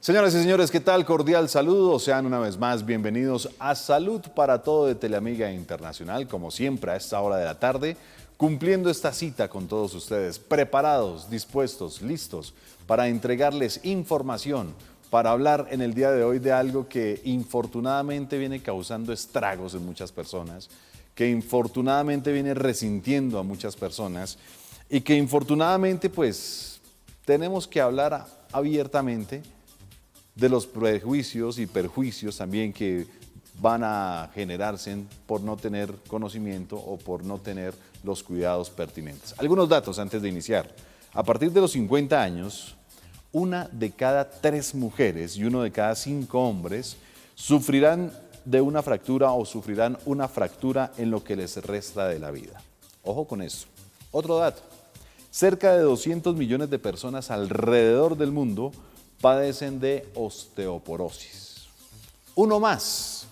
Señoras y señores, ¿qué tal? Cordial saludo. Sean una vez más bienvenidos a Salud para Todo de Teleamiga Internacional, como siempre a esta hora de la tarde, cumpliendo esta cita con todos ustedes, preparados, dispuestos, listos para entregarles información, para hablar en el día de hoy de algo que infortunadamente viene causando estragos en muchas personas, que infortunadamente viene resintiendo a muchas personas y que infortunadamente pues tenemos que hablar abiertamente de los prejuicios y perjuicios también que van a generarse por no tener conocimiento o por no tener los cuidados pertinentes. Algunos datos antes de iniciar. A partir de los 50 años, 1 de cada 3 mujeres y 1 de cada 5 hombres sufrirán de una fractura o sufrirán una fractura en lo que les resta de la vida. Ojo con eso. Otro dato. Cerca de 200 millones de personas alrededor del mundo padecen de osteoporosis. Uno más.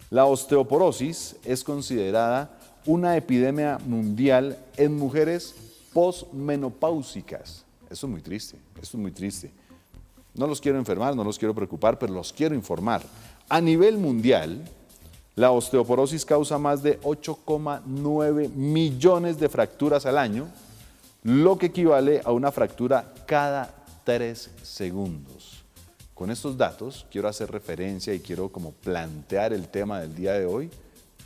La osteoporosis es considerada una epidemia mundial en mujeres posmenopáusicas. Eso es muy triste, esto es muy triste. No los quiero enfermar, no los quiero preocupar, pero los quiero informar. A nivel mundial, la osteoporosis causa más de 8,9 millones de fracturas al año, lo que equivale a una fractura cada 3 segundos. Con estos datos quiero hacer referencia y quiero como plantear el tema del día de hoy,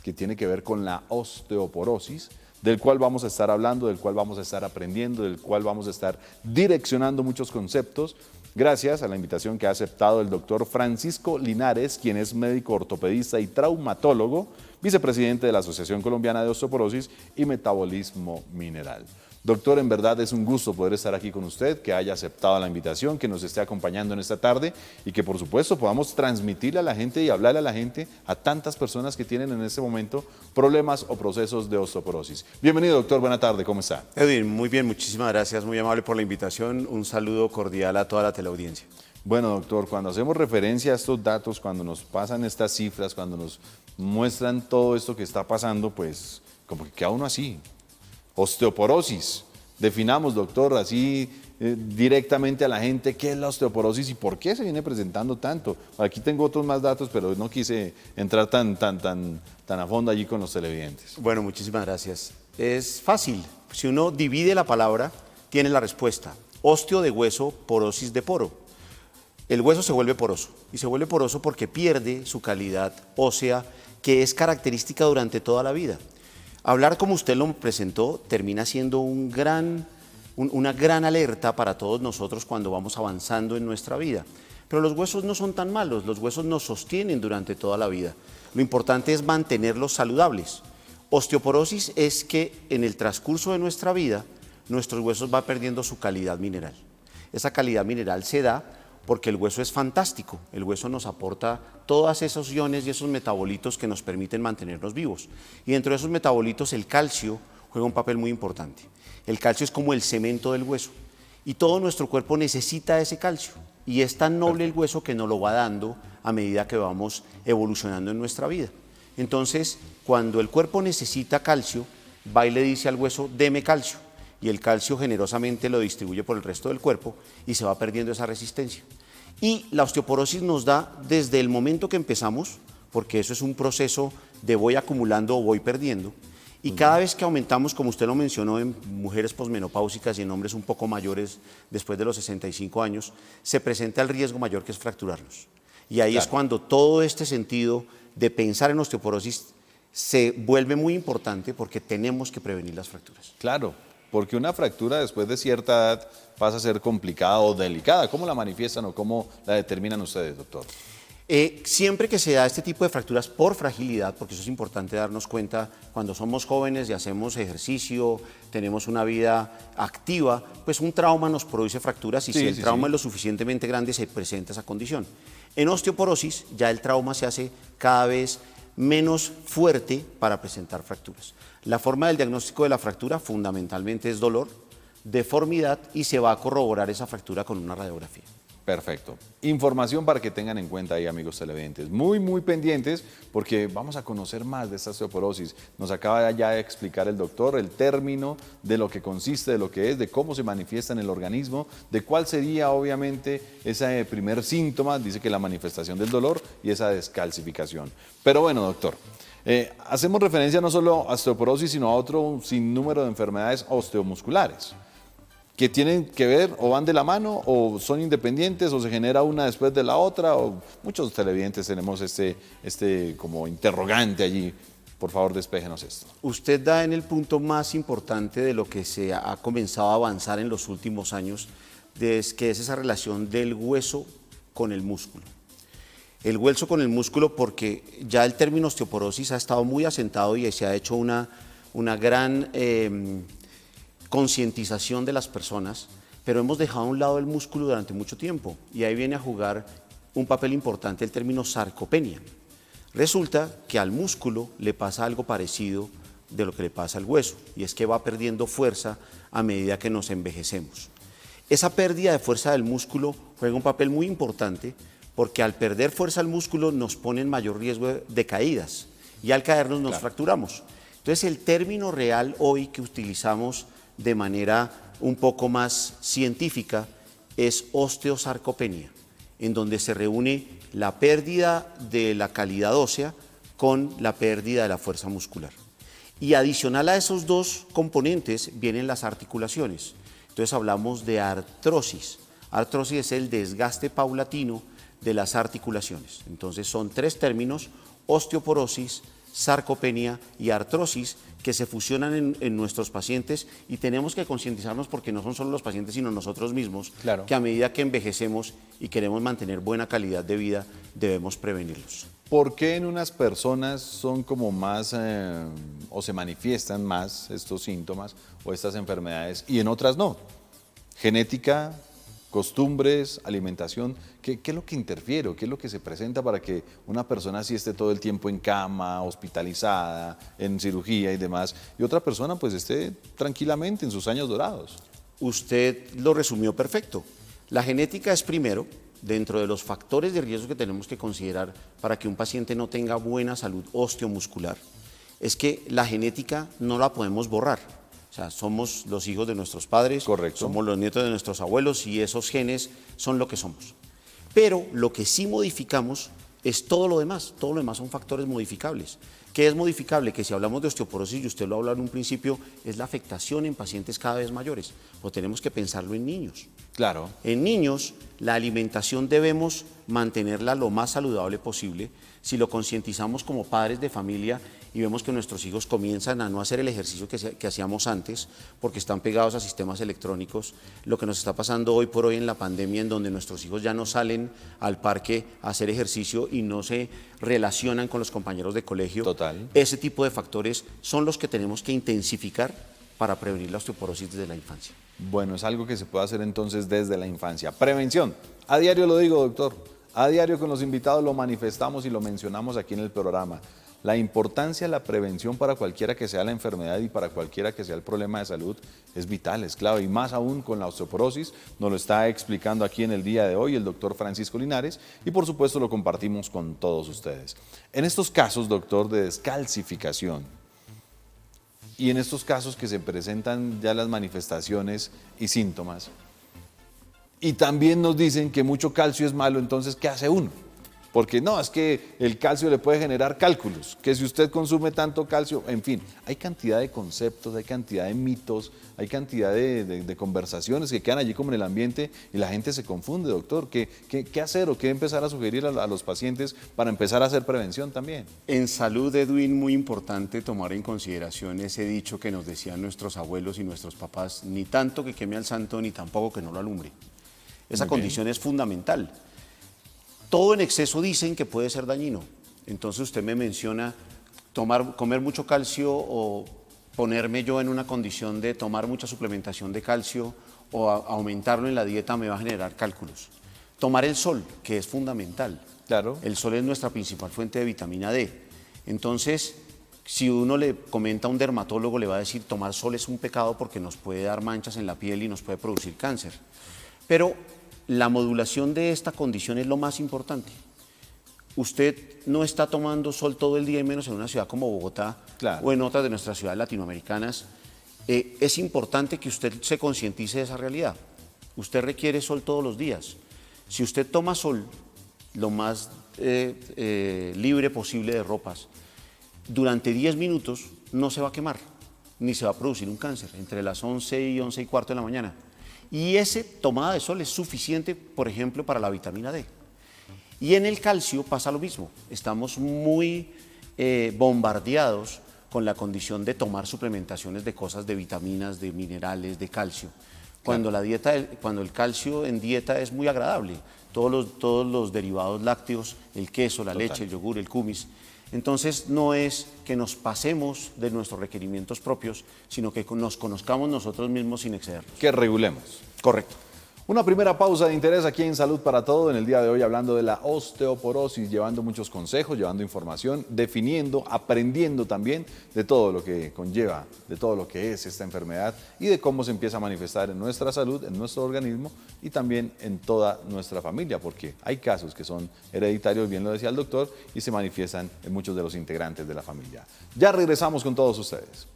que tiene que ver con la osteoporosis, del cual vamos a estar hablando, del cual vamos a estar aprendiendo, del cual vamos a estar direccionando muchos conceptos, gracias a la invitación que ha aceptado el doctor Francisco Linares, quien es médico ortopedista y traumatólogo, vicepresidente de la Asociación Colombiana de Osteoporosis y Metabolismo Mineral. Doctor, en verdad es un gusto poder estar aquí con usted, que haya aceptado la invitación, que nos esté acompañando en esta tarde y que por supuesto podamos transmitirle a la gente y hablarle a la gente, a tantas personas que tienen en este momento problemas o procesos de osteoporosis. Bienvenido, doctor, buena tarde, ¿cómo está? Edwin, muy bien, muchísimas gracias, muy amable por la invitación, un saludo cordial a toda la teleaudiencia. Bueno, doctor, cuando hacemos referencia a estos datos, cuando nos pasan estas cifras, cuando nos muestran todo esto que está pasando, pues como que queda uno así. Osteoporosis. Definamos, doctor, así directamente a la gente qué es la osteoporosis y por qué se viene presentando tanto. Aquí tengo otros más datos, pero no quise entrar tan a fondo allí con los televidentes. Bueno, muchísimas gracias. Es fácil. Si uno divide la palabra, tiene la respuesta. Osteo de hueso, porosis de poro. El hueso se vuelve poroso y se vuelve poroso porque pierde su calidad ósea, que es característica durante toda la vida. Hablar como usted lo presentó termina siendo una gran alerta para todos nosotros cuando vamos avanzando en nuestra vida. Pero los huesos no son tan malos, los huesos nos sostienen durante toda la vida. Lo importante es mantenerlos saludables. Osteoporosis es que en el transcurso de nuestra vida, nuestros huesos van perdiendo su calidad mineral. Esa calidad mineral se da porque el hueso es fantástico, el hueso nos aporta todos esos iones y esos metabolitos que nos permiten mantenernos vivos. Y dentro de esos metabolitos el calcio juega un papel muy importante. El calcio es como el cemento del hueso y todo nuestro cuerpo necesita ese calcio. Y es tan noble el hueso que nos lo va dando a medida que vamos evolucionando en nuestra vida. Entonces, cuando el cuerpo necesita calcio, va y le dice al hueso, deme calcio. Y el calcio generosamente lo distribuye por el resto del cuerpo y se va perdiendo esa resistencia. Y la osteoporosis nos da desde el momento que empezamos, porque eso es un proceso de voy acumulando o voy perdiendo, y cada vez que aumentamos, como usted lo mencionó, en mujeres posmenopáusicas y en hombres un poco mayores, después de los 65 años, se presenta el riesgo mayor que es fracturarnos. Y ahí es cuando todo este sentido de pensar en osteoporosis se vuelve muy importante porque tenemos que prevenir las fracturas. Claro. Porque una fractura después de cierta edad pasa a ser complicada o delicada. ¿Cómo la manifiestan o cómo la determinan ustedes, doctor? Siempre que se da este tipo de fracturas por fragilidad, porque eso es importante darnos cuenta, cuando somos jóvenes y hacemos ejercicio, tenemos una vida activa, pues un trauma nos produce fracturas y si el trauma es lo suficientemente grande se presenta esa condición. En osteoporosis ya el trauma se hace cada vez menos fuerte para presentar fracturas. La forma del diagnóstico de la fractura fundamentalmente es dolor, deformidad y se va a corroborar esa fractura con una radiografía. Perfecto. Información para que tengan en cuenta ahí, amigos televidentes. Muy, muy pendientes porque vamos a conocer más de esta osteoporosis. Nos acaba ya de explicar el doctor el término de lo que consiste, de lo que es, de cómo se manifiesta en el organismo, de cuál sería obviamente ese primer síntoma, dice que la manifestación del dolor y esa descalcificación. Pero bueno, doctor, hacemos referencia no solo a osteoporosis, sino a otro sinnúmero de enfermedades osteomusculares, que tienen que ver o van de la mano o son independientes o se genera una después de la otra, o muchos televidentes tenemos este como interrogante allí. Por favor, despéjenos esto. Usted da en el punto más importante de lo que se ha comenzado a avanzar en los últimos años, que es esa relación del hueso con el músculo. El hueso con el músculo, porque ya el término osteoporosis ha estado muy asentado y se ha hecho una gran concientización de las personas, pero hemos dejado a un lado el músculo durante mucho tiempo y ahí viene a jugar un papel importante el término sarcopenia. Resulta que al músculo le pasa algo parecido de lo que le pasa al hueso, y es que va perdiendo fuerza a medida que nos envejecemos. Esa pérdida de fuerza del músculo juega un papel muy importante porque al perder fuerza al músculo nos pone en mayor riesgo de caídas y al caernos nos fracturamos. Entonces el término real hoy que utilizamos de manera un poco más científica es osteosarcopenia, en donde se reúne la pérdida de la calidad ósea con la pérdida de la fuerza muscular. Y adicional a esos dos componentes vienen las articulaciones. Entonces hablamos de artrosis. Artrosis es el desgaste paulatino de las articulaciones. Entonces son tres términos: osteoporosis, sarcopenia y artrosis, que se fusionan en nuestros pacientes, y tenemos que concientizarnos porque no son solo los pacientes sino nosotros mismos, que a medida que envejecemos y queremos mantener buena calidad de vida debemos prevenirlos. ¿Por qué en unas personas son como más o se manifiestan más estos síntomas o estas enfermedades y en otras no? Genética, costumbres, alimentación, ¿qué es lo que interfiere? ¿Qué es lo que se presenta para que una persona así esté todo el tiempo en cama, hospitalizada, en cirugía y demás, y otra persona pues esté tranquilamente en sus años dorados? Usted lo resumió perfecto. La genética es primero, dentro de los factores de riesgo que tenemos que considerar para que un paciente no tenga buena salud osteomuscular, es que la genética no la podemos borrar. O sea, somos los hijos de nuestros padres, correcto, somos los nietos de nuestros abuelos y esos genes son lo que somos. Pero lo que sí modificamos es todo lo demás son factores modificables. ¿Qué es modificable? Que si hablamos de osteoporosis, y usted lo habló en un principio, es la afectación en pacientes cada vez mayores, pues tenemos que pensarlo en niños. Claro. En niños, la alimentación debemos mantenerla lo más saludable posible. Si lo concientizamos como padres de familia y vemos que nuestros hijos comienzan a no hacer el ejercicio que hacíamos antes porque están pegados a sistemas electrónicos, lo que nos está pasando hoy por hoy en la pandemia, en donde nuestros hijos ya no salen al parque a hacer ejercicio y no se relacionan con los compañeros de colegio. Total. Ese tipo de factores son los que tenemos que intensificar para prevenir la osteoporosis desde la infancia. Bueno, es algo que se puede hacer entonces desde la infancia. Prevención. A diario lo digo, doctor. A diario con los invitados lo manifestamos y lo mencionamos aquí en el programa. La importancia de la prevención para cualquiera que sea la enfermedad y para cualquiera que sea el problema de salud es vital, es clave, y más aún con la osteoporosis. Nos lo está explicando aquí en el día de hoy el doctor Francisco Linares y por supuesto lo compartimos con todos ustedes. En estos casos, doctor, de descalcificación y en estos casos que se presentan ya las manifestaciones y síntomas, y también nos dicen que mucho calcio es malo, entonces ¿qué hace uno? Porque no, es que el calcio le puede generar cálculos, que si usted consume tanto calcio, en fin, hay cantidad de conceptos, hay cantidad de mitos, hay cantidad de conversaciones que quedan allí como en el ambiente y la gente se confunde, doctor. ¿Qué hacer o qué empezar a sugerir a los pacientes para empezar a hacer prevención también? En salud, Edwin, muy importante tomar en consideración ese dicho que nos decían nuestros abuelos y nuestros papás: ni tanto que queme al santo, ni tampoco que no lo alumbre. Esa condición es fundamental. Todo en exceso dicen que puede ser dañino. Entonces usted me menciona comer mucho calcio o ponerme yo en una condición de tomar mucha suplementación de calcio o aumentarlo en la dieta me va a generar cálculos. Tomar el sol, que es fundamental. Claro. El sol es nuestra principal fuente de vitamina D. Entonces, si uno le comenta a un dermatólogo, le va a decir tomar sol es un pecado porque nos puede dar manchas en la piel y nos puede producir cáncer. Pero la modulación de esta condición es lo más importante. Usted no está tomando sol todo el día, y menos en una ciudad como Bogotá, Claro. o en otras de nuestras ciudades latinoamericanas. Es importante que usted se concientice de esa realidad. Usted requiere sol todos los días. Si usted toma sol lo más libre posible de ropas, durante 10 minutos no se va a quemar, ni se va a producir un cáncer, entre las 11 y 11 y cuarto de la mañana. Y esa tomada de sol es suficiente, por ejemplo, para la vitamina D. Y en el calcio pasa lo mismo. Estamos muy bombardeados con la condición de tomar suplementaciones de cosas, de vitaminas, de minerales, de calcio. Cuando, cuando el calcio en dieta es muy agradable, todos los derivados lácteos, el queso, la leche, el yogur, el kumis. Entonces no es que nos pasemos de nuestros requerimientos propios, sino que nos conozcamos nosotros mismos sin excedernos. Que regulemos. Correcto. Una primera pausa de interés aquí en Salud para Todo, en el día de hoy hablando de la osteoporosis, llevando muchos consejos, llevando información, definiendo, aprendiendo también de todo lo que conlleva, de todo lo que es esta enfermedad y de cómo se empieza a manifestar en nuestra salud, en nuestro organismo y también en toda nuestra familia, porque hay casos que son hereditarios, bien lo decía el doctor, y se manifiestan en muchos de los integrantes de la familia. Ya regresamos con todos ustedes.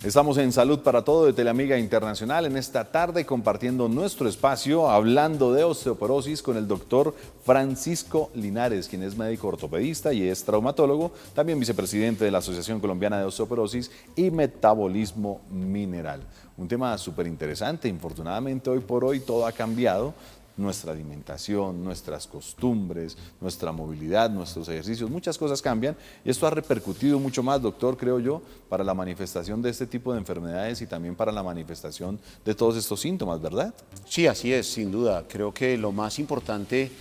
Estamos en Salud para Todo de Teleamiga Internacional en esta tarde compartiendo nuestro espacio hablando de osteoporosis con el doctor Francisco Linares, quien es médico ortopedista y es traumatólogo, también vicepresidente de la Asociación Colombiana de Osteoporosis y Metabolismo Mineral. Un tema súper interesante, infortunadamente hoy por hoy todo ha cambiado. Nuestra alimentación, nuestras costumbres, nuestra movilidad, nuestros ejercicios, muchas cosas cambian y esto ha repercutido mucho más, doctor, creo yo, para la manifestación de este tipo de enfermedades y también para la manifestación de todos estos síntomas, ¿verdad? Sí, así es, sin duda. Creo que lo más importante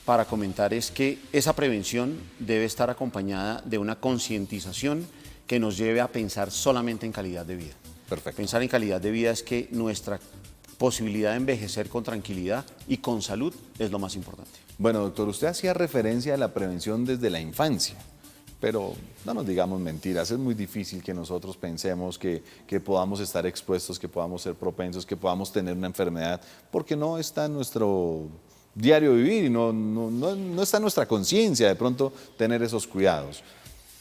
para comentar es que esa prevención debe estar acompañada de una concientización que nos lleve a pensar solamente en calidad de vida. Perfecto. Pensar en calidad de vida es que nuestra posibilidad de envejecer con tranquilidad y con salud es lo más importante. Bueno, doctor, usted hacía referencia a la prevención desde la infancia, pero no nos digamos mentiras, es muy difícil que nosotros pensemos que podamos estar expuestos, que podamos ser propensos, que podamos tener una enfermedad, porque no está en nuestro diario vivir y no está en nuestra conciencia de pronto tener esos cuidados.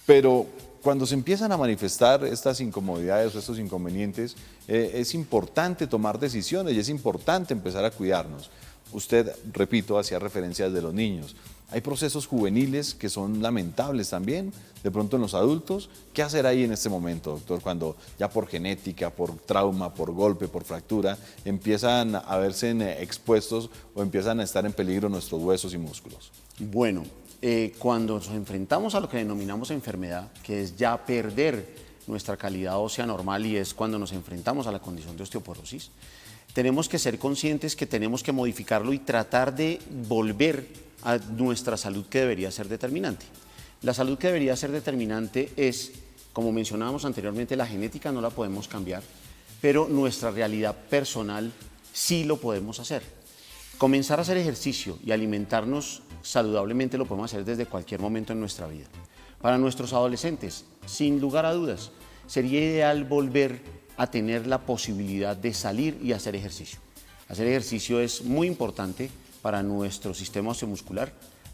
Pero cuando se empiezan a manifestar estas incomodidades o estos inconvenientes, es importante tomar decisiones y es importante empezar a cuidarnos. Usted, repito, hacía referencias de los niños. Hay procesos juveniles que son lamentables también, de pronto en los adultos. ¿Qué hacer ahí en este momento, doctor? Cuando ya por genética, por trauma, por golpe, por fractura, empiezan a verse expuestos o empiezan a estar en peligro nuestros huesos y músculos. Bueno, cuando nos enfrentamos a lo que denominamos enfermedad, que es ya perder nuestra calidad ósea normal y es cuando nos enfrentamos a la condición de osteoporosis, tenemos que ser conscientes que tenemos que modificarlo y tratar de volver a nuestra salud que debería ser determinante. La salud que debería ser determinante es, como mencionábamos anteriormente, la genética no la podemos cambiar, pero nuestra realidad personal sí lo podemos hacer. Comenzar a hacer ejercicio y alimentarnos saludablemente lo podemos hacer desde cualquier momento en nuestra vida. Para nuestros adolescentes, sin lugar a dudas, sería ideal volver a tener la posibilidad de salir y hacer ejercicio. Hacer ejercicio es muy importante para nuestro sistema osteomuscular.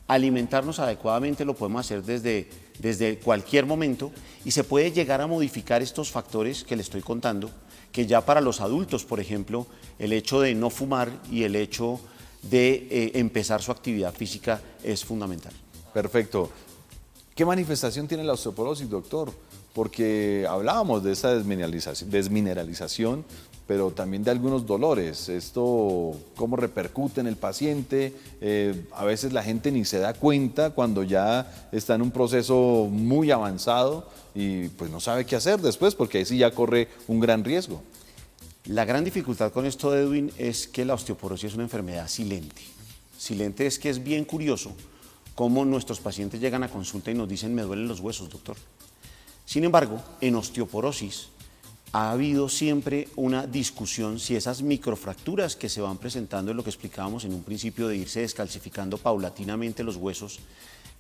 Alimentarnos adecuadamente lo podemos hacer desde cualquier momento y se puede llegar a modificar estos factores que le estoy contando, que ya para los adultos, por ejemplo, el hecho de no fumar y el hecho de empezar su actividad física es fundamental. Perfecto. ¿Qué manifestación tiene la osteoporosis, doctor? Porque hablábamos de esa desmineralización, pero también de algunos dolores. ¿Esto cómo repercute en el paciente? A veces la gente ni se da cuenta cuando ya está en un proceso muy avanzado y pues no sabe qué hacer después, porque ahí sí ya corre un gran riesgo. La gran dificultad con esto, Edwin, es que la osteoporosis es una enfermedad silente. Silente es que es bien curioso cómo nuestros pacientes llegan a consulta y nos dicen, me duelen los huesos, doctor. Sin embargo, en osteoporosis ha habido siempre una discusión si esas microfracturas que se van presentando en lo que explicábamos en un principio de irse descalcificando paulatinamente los huesos,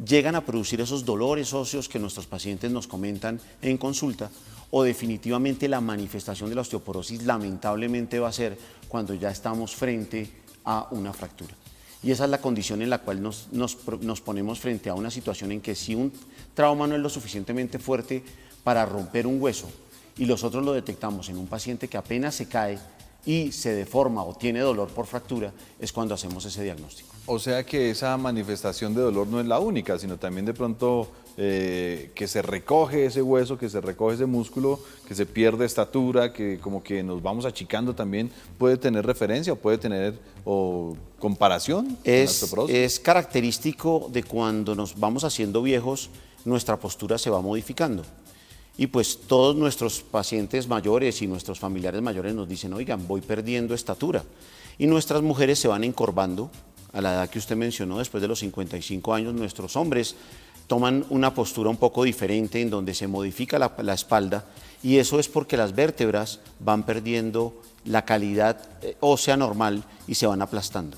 llegan a producir esos dolores óseos que nuestros pacientes nos comentan en consulta, o definitivamente la manifestación de la osteoporosis lamentablemente va a ser cuando ya estamos frente a una fractura. Y esa es la condición en la cual nos ponemos frente a una situación en que si un trauma no es lo suficientemente fuerte para romper un hueso y nosotros lo detectamos en un paciente que apenas se cae y se deforma o tiene dolor por fractura, es cuando hacemos ese diagnóstico. O sea que esa manifestación de dolor no es la única, sino también de pronto que se recoge ese hueso, que se recoge ese músculo, que se pierde estatura, que como que nos vamos achicando también, puede tener referencia o puede tener comparación con la osteoporosis. Es característico de cuando nos vamos haciendo viejos, nuestra postura se va modificando. Y pues todos nuestros pacientes mayores y nuestros familiares mayores nos dicen, oigan, voy perdiendo estatura. Y nuestras mujeres se van encorvando a la edad que usted mencionó, después de los 55 años, nuestros hombres toman una postura un poco diferente en donde se modifica la espalda y eso es porque las vértebras van perdiendo la calidad ósea normal y se van aplastando.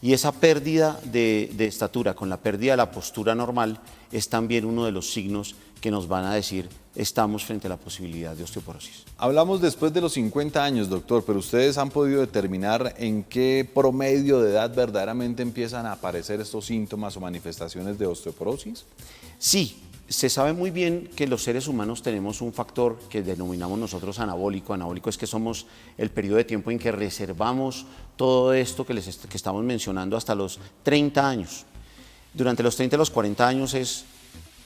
Y esa pérdida de estatura con la pérdida de la postura normal es también uno de los signos que nos van a decir estamos frente a la posibilidad de osteoporosis. Hablamos después de los 50 años, doctor, pero ustedes han podido determinar en qué promedio de edad verdaderamente empiezan a aparecer estos síntomas o manifestaciones de osteoporosis. Sí, se sabe muy bien que los seres humanos tenemos un factor que denominamos nosotros anabólico. Anabólico es que somos el periodo de tiempo en que reservamos todo esto que estamos mencionando hasta los 30 años. Durante los 30 y los 40 años es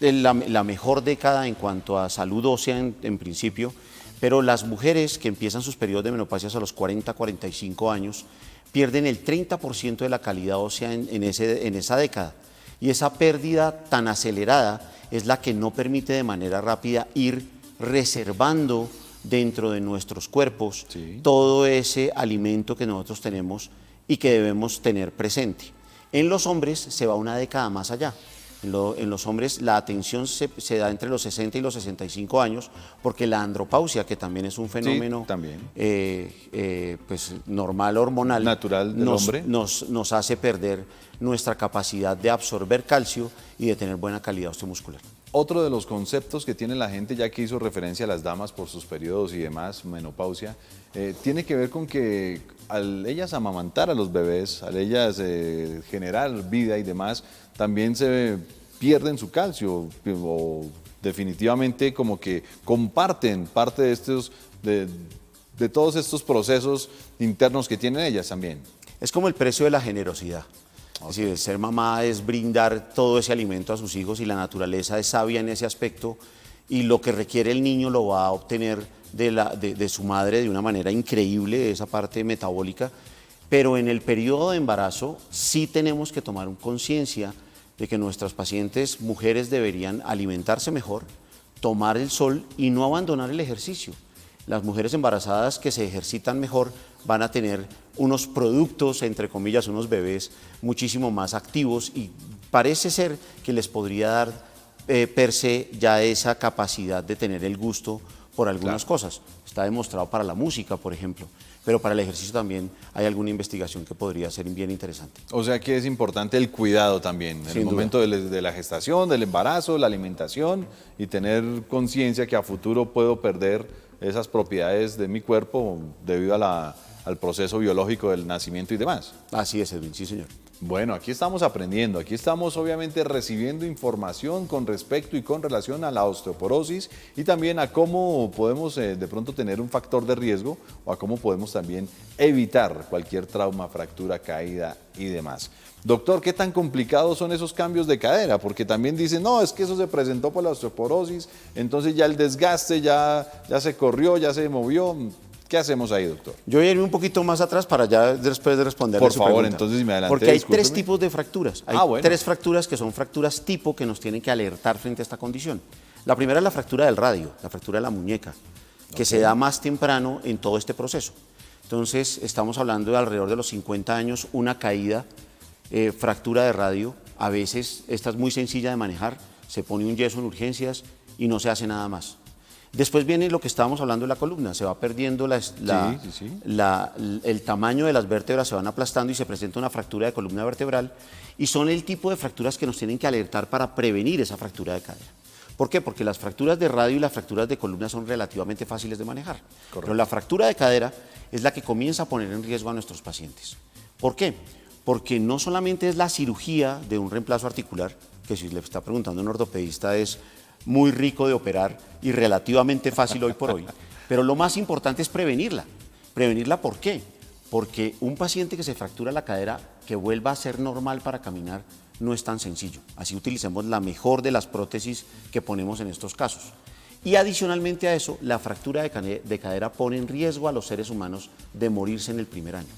la mejor década en cuanto a salud ósea en principio, pero las mujeres que empiezan sus periodos de menopausia a los 40, 45 años pierden el 30% de la calidad ósea en esa década. Y esa pérdida tan acelerada es la que no permite de manera rápida ir reservando dentro de nuestros cuerpos todo ese alimento que nosotros tenemos y que debemos tener presente. En los hombres se va una década más allá. En los hombres la atención se da entre los 60 y los 65 años porque la andropausia, que también es un fenómeno pues, normal, hormonal, natural del hombre, nos hace perder nuestra capacidad de absorber calcio y de tener buena calidad osteomuscular. Otro de los conceptos que tiene la gente, ya que hizo referencia a las damas por sus periodos y demás, menopausia, tiene que ver con que al ellas amamantar a los bebés, al ellas generar vida y demás, también se pierden su calcio o definitivamente como que comparten parte de todos estos procesos internos que tienen ellas también. Es como el precio de la generosidad. Es decir, ser mamá es brindar todo ese alimento a sus hijos y la naturaleza es sabia en ese aspecto y lo que requiere el niño lo va a obtener de su madre de una manera increíble, esa parte metabólica, pero en el periodo de embarazo sí tenemos que tomar conciencia de que nuestras pacientes mujeres deberían alimentarse mejor, tomar el sol y no abandonar el ejercicio. Las mujeres embarazadas que se ejercitan mejor van a tener unos productos, entre comillas, unos bebés muchísimo más activos y parece ser que les podría dar per se ya esa capacidad de tener el gusto por algunas cosas. Está demostrado para la música, por ejemplo, pero para el ejercicio también hay alguna investigación que podría ser bien interesante. O sea que es importante el cuidado también, en el momento de la gestación, del embarazo, la alimentación y tener conciencia que a futuro puedo perder esas propiedades de mi cuerpo debido al proceso biológico del nacimiento y demás. Así es, Edwin, sí, señor. Bueno, aquí estamos aprendiendo, aquí estamos obviamente recibiendo información con respecto y con relación a la osteoporosis y también a cómo podemos de pronto tener un factor de riesgo o a cómo podemos también evitar cualquier trauma, fractura, caída y demás. Doctor, ¿qué tan complicados son esos cambios de cadera? Porque también dicen, no, es que eso se presentó por la osteoporosis, entonces ya el desgaste ya se corrió, ya se movió. ¿Qué hacemos ahí, doctor? Yo voy a irme un poquito más atrás para ya después de responderle su pregunta. Por favor, entonces si me adelante. Porque hay tres tipos de fracturas. Hay bueno. tres fracturas que son fracturas tipo que nos tienen que alertar frente a esta condición. La primera es la fractura del radio, la fractura de la muñeca, que se da más temprano en todo este proceso. Entonces, estamos hablando de alrededor de los 50 años, una caída, fractura de radio. A veces, esta es muy sencilla de manejar, se pone un yeso en urgencias y no se hace nada más. Después viene lo que estábamos hablando de la columna, se va perdiendo el tamaño de las vértebras, se van aplastando y se presenta una fractura de columna vertebral y son el tipo de fracturas que nos tienen que alertar para prevenir esa fractura de cadera. ¿Por qué? Porque las fracturas de radio y las fracturas de columna son relativamente fáciles de manejar. Correcto. Pero la fractura de cadera es la que comienza a poner en riesgo a nuestros pacientes. ¿Por qué? Porque no solamente es la cirugía de un reemplazo articular, que si le está preguntando a un ortopedista es muy rico de operar y relativamente fácil hoy por hoy, pero lo más importante es prevenirla. ¿Prevenirla por qué? Porque un paciente que se fractura la cadera, que vuelva a ser normal para caminar, no es tan sencillo. Así utilicemos la mejor de las prótesis que ponemos en estos casos. Y adicionalmente a eso, la fractura de cadera pone en riesgo a los seres humanos de morirse en el primer año.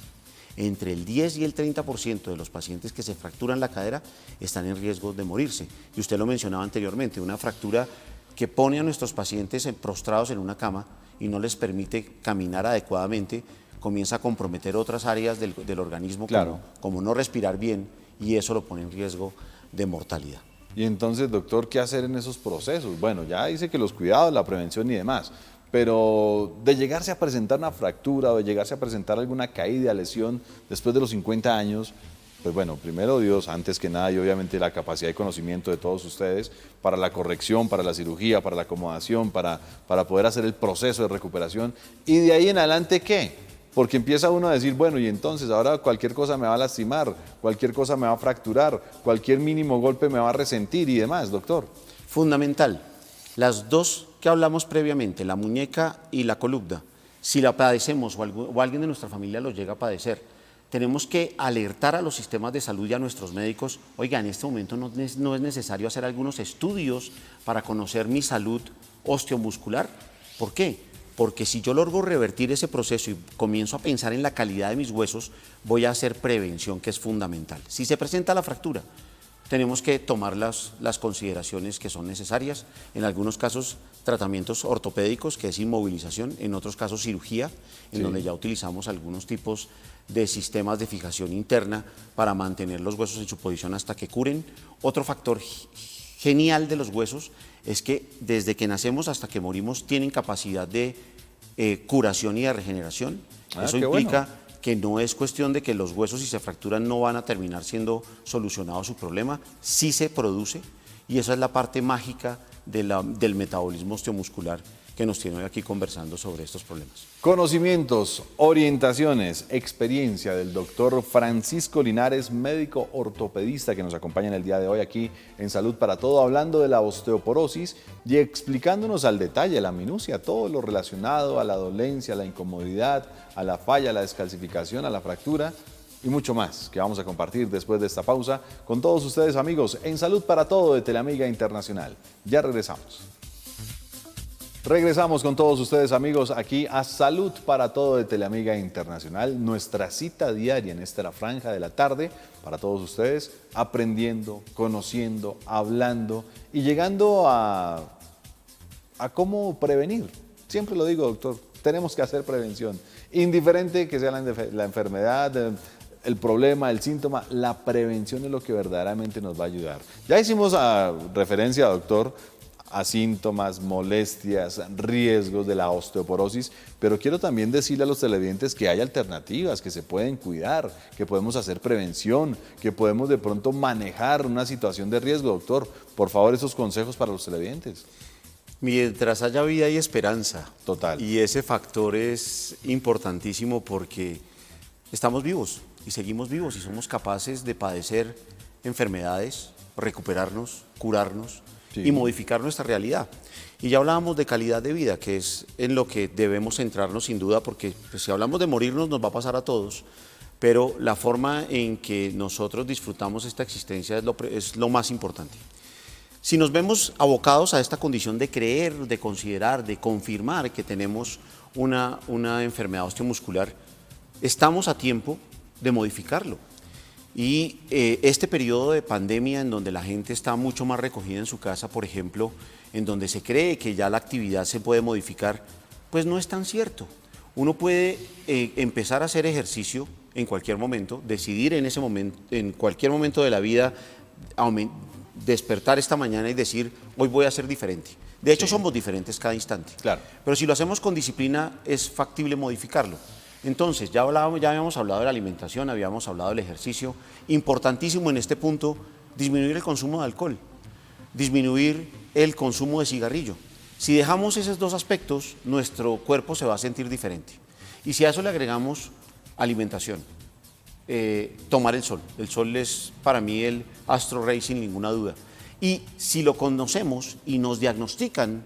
Entre el 10 y el 30% de los pacientes que se fracturan la cadera están en riesgo de morirse. Y usted lo mencionaba anteriormente, una fractura que pone a nuestros pacientes prostrados en una cama y no les permite caminar adecuadamente, comienza a comprometer otras áreas del organismo, Claro. como no respirar bien, y eso lo pone en riesgo de mortalidad. Y entonces, doctor, ¿qué hacer en esos procesos? Bueno, ya dice que los cuidados, la prevención y demás, pero de llegarse a presentar una fractura o de llegarse a presentar alguna caída, lesión después de los 50 años, pues bueno, primero Dios, antes que nada, y obviamente la capacidad y conocimiento de todos ustedes para la corrección, para la cirugía, para la acomodación, para poder hacer el proceso de recuperación. Y de ahí en adelante, ¿qué? Porque empieza uno a decir, bueno, y entonces ahora cualquier cosa me va a lastimar, cualquier cosa me va a fracturar, cualquier mínimo golpe me va a resentir y demás, doctor. Fundamental, las dos que hablamos previamente, la muñeca y la columna, si la padecemos o alguien de nuestra familia lo llega a padecer, tenemos que alertar a los sistemas de salud y a nuestros médicos, oiga, en este momento no es necesario hacer algunos estudios para conocer mi salud osteomuscular. ¿Por qué? Porque si yo logro revertir ese proceso y comienzo a pensar en la calidad de mis huesos, voy a hacer prevención, que es fundamental. Si se presenta la fractura, tenemos que tomar las consideraciones que son necesarias. En algunos casos, tratamientos ortopédicos, que es inmovilización, en otros casos cirugía, en donde ya utilizamos algunos tipos de sistemas de fijación interna para mantener los huesos en su posición hasta que curen. Otro factor genial de los huesos es que desde que nacemos hasta que morimos tienen capacidad de curación y de regeneración. Eso implica que no es cuestión de que los huesos, si se fracturan, no van a terminar siendo solucionado su problema, sí se produce, y esa es la parte mágica del metabolismo osteomuscular que nos tiene hoy aquí conversando sobre estos problemas. Conocimientos, orientaciones, experiencia del doctor Francisco Linares, médico ortopedista que nos acompaña en el día de hoy aquí en Salud para Todo, hablando de la osteoporosis y explicándonos al detalle, a la minucia, todo lo relacionado a la dolencia, a la incomodidad, a la falla, a la descalcificación, a la fractura y mucho más que vamos a compartir después de esta pausa con todos ustedes, amigos, en Salud para Todo de Teleamiga Internacional. Ya regresamos. Regresamos con todos ustedes, amigos, aquí a Salud para Todo de Teleamiga Internacional, nuestra cita diaria en esta franja de la tarde para todos ustedes, aprendiendo, conociendo, hablando y llegando a cómo prevenir. Siempre lo digo, doctor, tenemos que hacer prevención, indiferente que sea la enfermedad, el problema, el síntoma, la prevención es lo que verdaderamente nos va a ayudar. Ya hicimos referencia, doctor, a síntomas, molestias, riesgos de la osteoporosis, pero quiero también decirle a los televidentes que hay alternativas, que se pueden cuidar, que podemos hacer prevención, que podemos de pronto manejar una situación de riesgo. Doctor, por favor, esos consejos para los televidentes. Mientras haya vida hay esperanza. Total. Y ese factor es importantísimo porque estamos vivos y seguimos vivos y somos capaces de padecer enfermedades, recuperarnos, curarnos, sí, y modificar nuestra realidad. Y ya hablábamos de calidad de vida, que es en lo que debemos centrarnos sin duda, porque pues, si hablamos de morirnos nos va a pasar a todos, pero la forma en que nosotros disfrutamos esta existencia es lo más importante. Si nos vemos abocados a esta condición de creer, de considerar, de confirmar que tenemos una enfermedad osteomuscular, estamos a tiempo de modificarlo. Y este periodo de pandemia en donde la gente está mucho más recogida en su casa, por ejemplo, en donde se cree que ya la actividad se puede modificar, pues no es tan cierto. Uno puede empezar a hacer ejercicio en cualquier momento, decidir en ese momento, en cualquier momento de la vida, despertar esta mañana y decir, hoy voy a ser diferente. De hecho, sí, somos diferentes cada instante. Claro. Pero si lo hacemos con disciplina, es factible modificarlo. Entonces, ya habíamos hablado de la alimentación, habíamos hablado del ejercicio. Importantísimo en este punto, disminuir el consumo de alcohol, disminuir el consumo de cigarrillo. Si dejamos esos dos aspectos, nuestro cuerpo se va a sentir diferente. Y si a eso le agregamos alimentación, tomar el sol. El sol es para mí el astro rey sin ninguna duda. Y si lo conocemos y nos diagnostican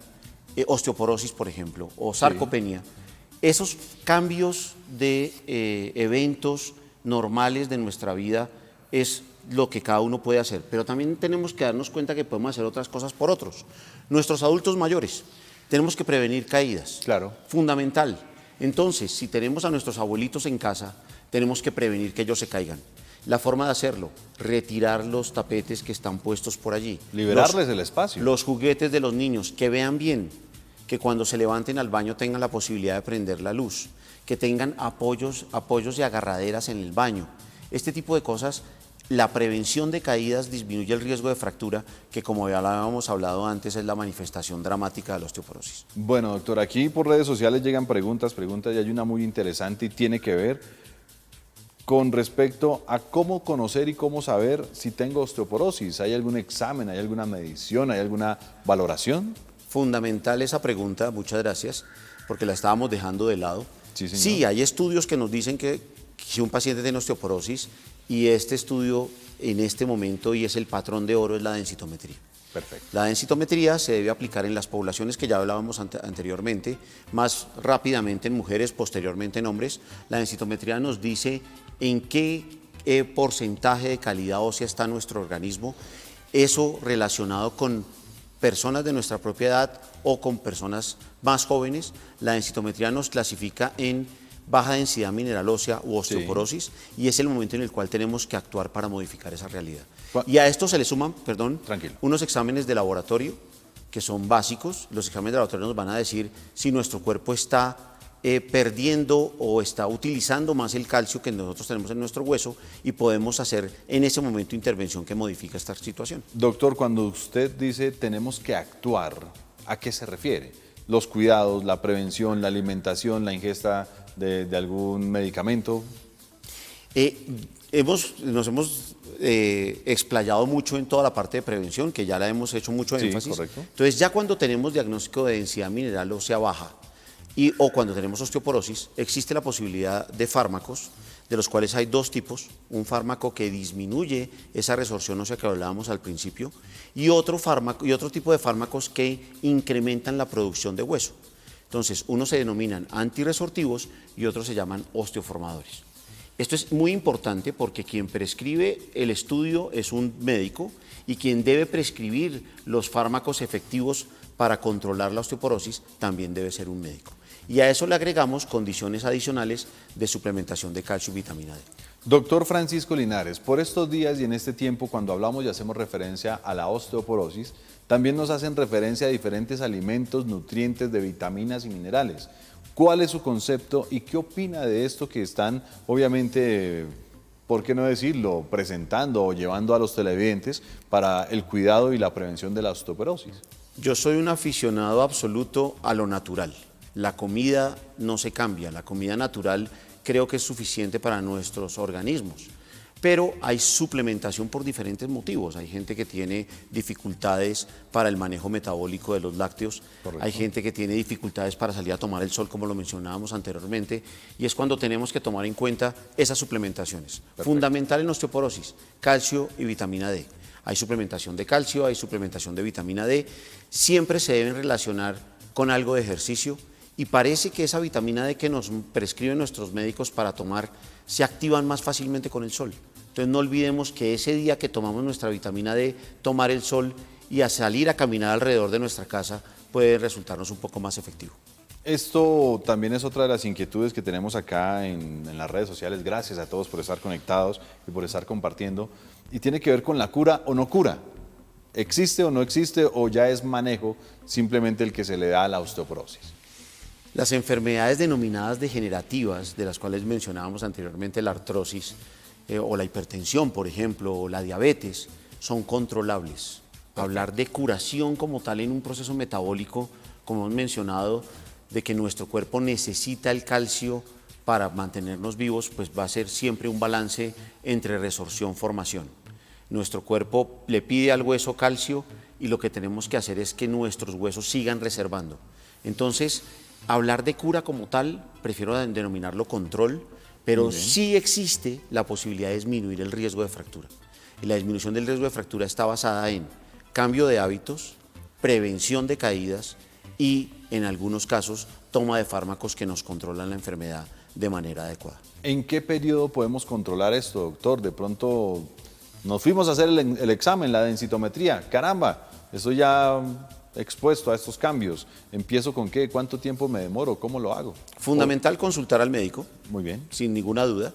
osteoporosis, por ejemplo, o sarcopenia, esos cambios de eventos normales de nuestra vida es lo que cada uno puede hacer. Pero también tenemos que darnos cuenta que podemos hacer otras cosas por otros. Nuestros adultos mayores, tenemos que prevenir caídas. Claro. Fundamental. Entonces, si tenemos a nuestros abuelitos en casa, tenemos que prevenir que ellos se caigan. La forma de hacerlo, retirar los tapetes que están puestos por allí. Liberarles el espacio. Los juguetes de los niños, que vean bien, que cuando se levanten al baño tengan la posibilidad de prender la luz, que tengan apoyos y agarraderas en el baño. Este tipo de cosas, la prevención de caídas disminuye el riesgo de fractura, que como ya lo habíamos hablado antes, es la manifestación dramática de la osteoporosis. Bueno, doctor, aquí por redes sociales llegan preguntas, y hay una muy interesante y tiene que ver con respecto a cómo conocer y cómo saber si tengo osteoporosis. ¿Hay algún examen, hay alguna medición, hay alguna valoración? Fundamental esa pregunta, muchas gracias, porque la estábamos dejando de lado. Sí, señor. Sí, hay estudios que nos dicen que si un paciente tiene osteoporosis, y este estudio en este momento, y es el patrón de oro, es la densitometría. Perfecto. La densitometría se debe aplicar en las poblaciones que ya hablábamos anteriormente, más rápidamente en mujeres, posteriormente en hombres. La densitometría nos dice en qué porcentaje de calidad ósea está nuestro organismo, eso relacionado con personas de nuestra propia edad o con personas más jóvenes. La densitometría nos clasifica en baja densidad mineral ósea u osteoporosis, y es el momento en el cual tenemos que actuar para modificar esa realidad. Y a esto se le suman, unos exámenes de laboratorio que son básicos. Los exámenes de laboratorio nos van a decir si nuestro cuerpo está perdiendo o está utilizando más el calcio que nosotros tenemos en nuestro hueso, y podemos hacer en ese momento intervención que modifica esta situación. Doctor, cuando usted dice tenemos que actuar, ¿a qué se refiere? Los cuidados, la prevención, la alimentación, la ingesta de algún medicamento. Nos hemos explayado mucho en toda la parte de prevención, que ya la hemos hecho mucho énfasis. Correcto. Entonces, ya cuando tenemos diagnóstico de densidad mineral ósea baja o cuando tenemos osteoporosis, existe la posibilidad de fármacos, de los cuales hay dos tipos: un fármaco que disminuye esa resorción ósea que hablábamos al principio, y otro tipo de fármacos que incrementan la producción de hueso. Entonces, unos se denominan antirresortivos y otros se llaman osteoformadores. Esto es muy importante porque quien prescribe el estudio es un médico, y quien debe prescribir los fármacos efectivos para controlar la osteoporosis también debe ser un médico. Y a eso le agregamos condiciones adicionales de suplementación de calcio y vitamina D. Doctor Francisco Linares, por estos días y en este tiempo, cuando hablamos y hacemos referencia a la osteoporosis, también nos hacen referencia a diferentes alimentos, nutrientes, de vitaminas y minerales. ¿Cuál es su concepto y qué opina de esto que están, obviamente, por qué no decirlo, presentando o llevando a los televidentes para el cuidado y la prevención de la osteoporosis? Yo soy un aficionado absoluto a lo natural. La comida no se cambia, la comida natural creo que es suficiente para nuestros organismos. Pero hay suplementación por diferentes motivos. Hay gente que tiene dificultades para el manejo metabólico de los lácteos. Correcto. Hay gente que tiene dificultades para salir a tomar el sol, como lo mencionábamos anteriormente, y es cuando tenemos que tomar en cuenta esas suplementaciones. Perfecto. Fundamental en osteoporosis, calcio y vitamina D. Hay suplementación de calcio, hay suplementación de vitamina D. Siempre se deben relacionar con algo de ejercicio, y parece que esa vitamina D que nos prescriben nuestros médicos para tomar se activan más fácilmente con el sol. Entonces no olvidemos que ese día que tomamos nuestra vitamina D, tomar el sol y a salir a caminar alrededor de nuestra casa puede resultarnos un poco más efectivo. Esto también es otra de las inquietudes que tenemos acá en las redes sociales. Gracias a todos por estar conectados y por estar compartiendo. Y tiene que ver con la cura o no cura. ¿Existe o no existe, o ya es manejo simplemente el que se le da a la osteoporosis? Las enfermedades denominadas degenerativas, de las cuales mencionábamos anteriormente, la artrosis o la hipertensión, por ejemplo, o la diabetes, son controlables. Hablar de curación como tal en un proceso metabólico, como hemos mencionado, de que nuestro cuerpo necesita el calcio para mantenernos vivos, pues va a ser siempre un balance entre resorción-formación. Nuestro cuerpo le pide al hueso calcio, y lo que tenemos que hacer es que nuestros huesos sigan reservando. Entonces, hablar de cura como tal, prefiero denominarlo control, pero sí existe la posibilidad de disminuir el riesgo de fractura. Y la disminución del riesgo de fractura está basada en cambio de hábitos, prevención de caídas y, en algunos casos, toma de fármacos que nos controlan la enfermedad de manera adecuada. ¿En qué periodo podemos controlar esto, doctor? De pronto nos fuimos a hacer el examen, la densitometría. Caramba, estoy ya expuesto a estos cambios. ¿Empiezo con qué? ¿Cuánto tiempo me demoro? ¿Cómo lo hago? Fundamental consultar al médico. Muy bien. Sin ninguna duda.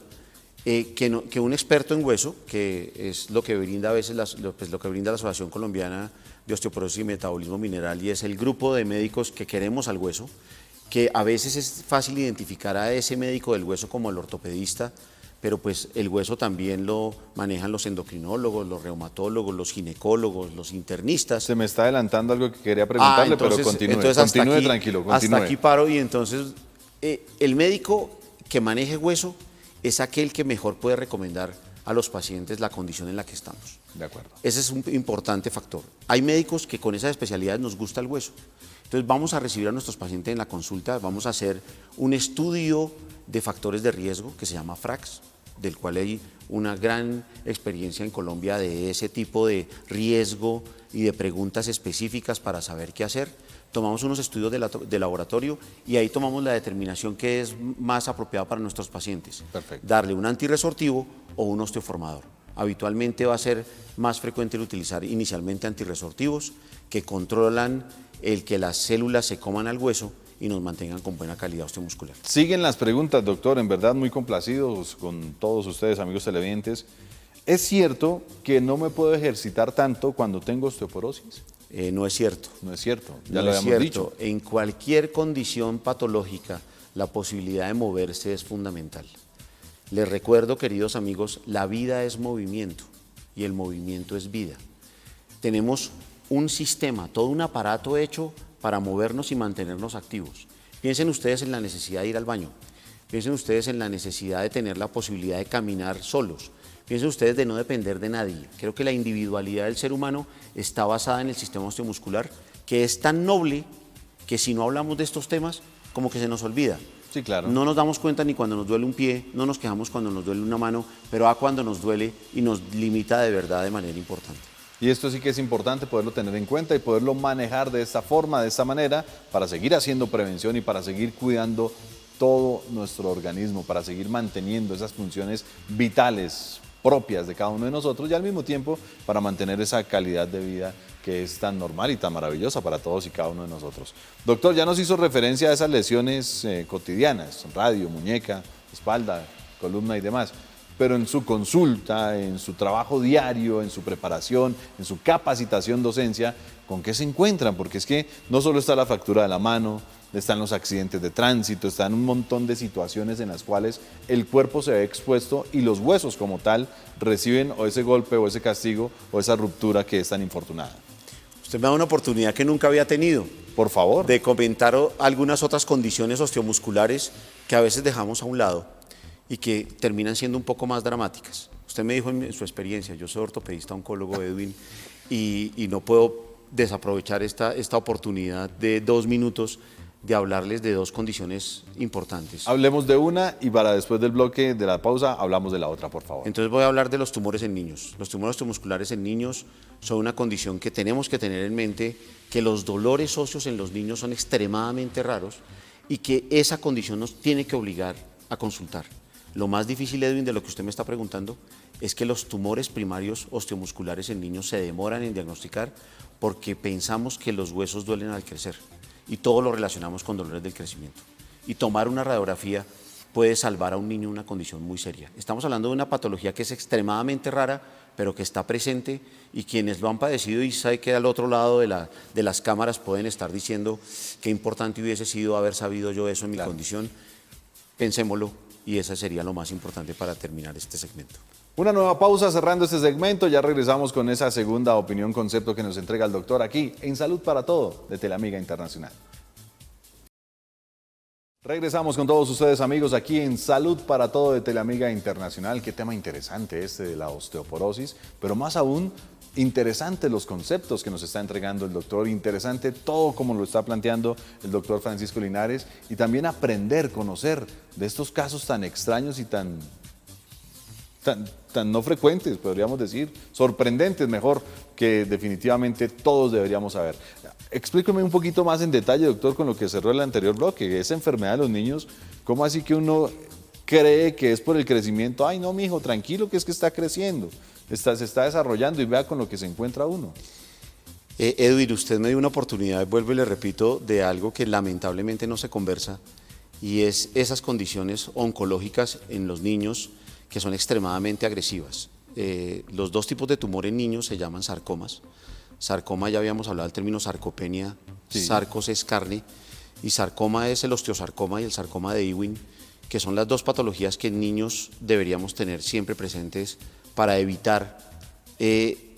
Que un experto en hueso, que es lo que brinda a veces lo que brinda la Asociación Colombiana de Osteoporosis y Metabolismo Mineral, y es el grupo de médicos que queremos al hueso, que a veces es fácil identificar a ese médico del hueso como el ortopedista, pero pues el hueso también lo manejan los endocrinólogos, los reumatólogos, los ginecólogos, los internistas. Se me está adelantando algo que quería preguntarle, pero continúe tranquilo, continúe. Hasta aquí paro, y entonces el médico que maneje hueso es aquel que mejor puede recomendar a los pacientes la condición en la que estamos. De acuerdo. Ese es un importante factor. Hay médicos que con esas especialidades nos gusta el hueso. Entonces vamos a recibir a nuestros pacientes en la consulta, vamos a hacer un estudio de factores de riesgo que se llama FRAX, del cual hay una gran experiencia en Colombia de ese tipo de riesgo y de preguntas específicas para saber qué hacer. Tomamos unos estudios de laboratorio y ahí tomamos la determinación que es más apropiada para nuestros pacientes. Perfecto. Darle un antirresortivo o un osteoformador. Habitualmente va a ser más frecuente el utilizar inicialmente antirresortivos que controlan el que las células se coman al hueso y nos mantengan con buena calidad osteomuscular. Siguen las preguntas, doctor, en verdad muy complacidos con todos ustedes, amigos televidentes. ¿Es cierto que no me puedo ejercitar tanto cuando tengo osteoporosis? No es cierto. No es cierto, ya No lo es habíamos cierto. dicho. En cualquier condición patológica, la posibilidad de moverse es fundamental. Les recuerdo, queridos amigos, la vida es movimiento y el movimiento es vida. Tenemos un sistema, todo un aparato hecho para movernos y mantenernos activos. Piensen ustedes en la necesidad de ir al baño. Piensen ustedes en la necesidad de tener la posibilidad de caminar solos. Piensen ustedes de no depender de nadie. Creo que la individualidad del ser humano está basada en el sistema osteomuscular, que es tan noble que si no hablamos de estos temas, como que se nos olvida. Sí, claro. No nos damos cuenta ni cuando nos duele un pie, no nos quejamos cuando nos duele una mano, pero cuando nos duele y nos limita de verdad de manera importante. Y esto sí que es importante poderlo tener en cuenta y poderlo manejar de esta forma, de esta manera, para seguir haciendo prevención y para seguir cuidando todo nuestro organismo, para seguir manteniendo esas funciones vitales propias de cada uno de nosotros y al mismo tiempo para mantener esa calidad de vida que es tan normal y tan maravillosa para todos y cada uno de nosotros. Doctor, ya nos hizo referencia a esas lesiones cotidianas, radio, muñeca, espalda, columna y demás, pero en su consulta, en su trabajo diario, en su preparación, en su capacitación docencia, ¿con qué se encuentran? Porque es que no solo está la fractura de la mano, están los accidentes de tránsito, están un montón de situaciones en las cuales el cuerpo se ve expuesto y los huesos como tal reciben o ese golpe o ese castigo o esa ruptura que es tan infortunada. Usted me da una oportunidad que nunca había tenido. Por favor. De comentar algunas otras condiciones osteomusculares que a veces dejamos a un lado y que terminan siendo un poco más dramáticas. Usted me dijo en su experiencia, yo soy ortopedista oncólogo, Edwin, y no puedo desaprovechar esta oportunidad de 2 minutos de hablarles de 2 condiciones importantes. Hablemos de una y para después del bloque de la pausa hablamos de la otra, por favor. Entonces voy a hablar de los tumores en niños. Los tumores osteomusculares en niños son una condición que tenemos que tener en mente, que los dolores óseos en los niños son extremadamente raros y que esa condición nos tiene que obligar a consultar. Lo más difícil, Edwin, de lo que usted me está preguntando, es que los tumores primarios osteomusculares en niños se demoran en diagnosticar porque pensamos que los huesos duelen al crecer y todo lo relacionamos con dolores del crecimiento. Y tomar una radiografía puede salvar a un niño una condición muy seria. Estamos hablando de una patología que es extremadamente rara, pero que está presente y quienes lo han padecido y saben que al otro lado de las cámaras pueden estar diciendo qué importante hubiese sido haber sabido yo eso en mi condición. Pensémoslo y eso sería lo más importante para terminar este segmento. Una nueva pausa cerrando este segmento, ya regresamos con esa segunda opinión, concepto que nos entrega el doctor aquí en Salud para Todo de Teleamiga Internacional. Regresamos con todos ustedes amigos aquí en Salud para Todo de Teleamiga Internacional. Qué tema interesante este de la osteoporosis, pero más aún Interesantes los conceptos que nos está entregando el doctor, interesante todo como lo está planteando el doctor Francisco Linares, y también aprender, conocer de estos casos tan extraños y tan no frecuentes, podríamos decir, sorprendentes mejor, que definitivamente todos deberíamos saber. Explíqueme un poquito más en detalle, doctor, con lo que cerró el anterior bloque, esa enfermedad de los niños, ¿cómo así que uno cree que es por el crecimiento? Ay, no, mijo, tranquilo, que es que está creciendo, se está desarrollando, y vea con lo que se encuentra uno. Edwin, usted me dio una oportunidad, vuelvo y le repito, de algo que lamentablemente no se conversa, y es esas condiciones oncológicas en los niños que son extremadamente agresivas. Los dos tipos de tumor en niños se llaman sarcomas. Sarcoma, ya habíamos hablado del término sarcopenia, sí. Sarcos es carne, y sarcoma es el osteosarcoma y el sarcoma de Ewing, que son las dos patologías que en niños deberíamos tener siempre presentes para evitar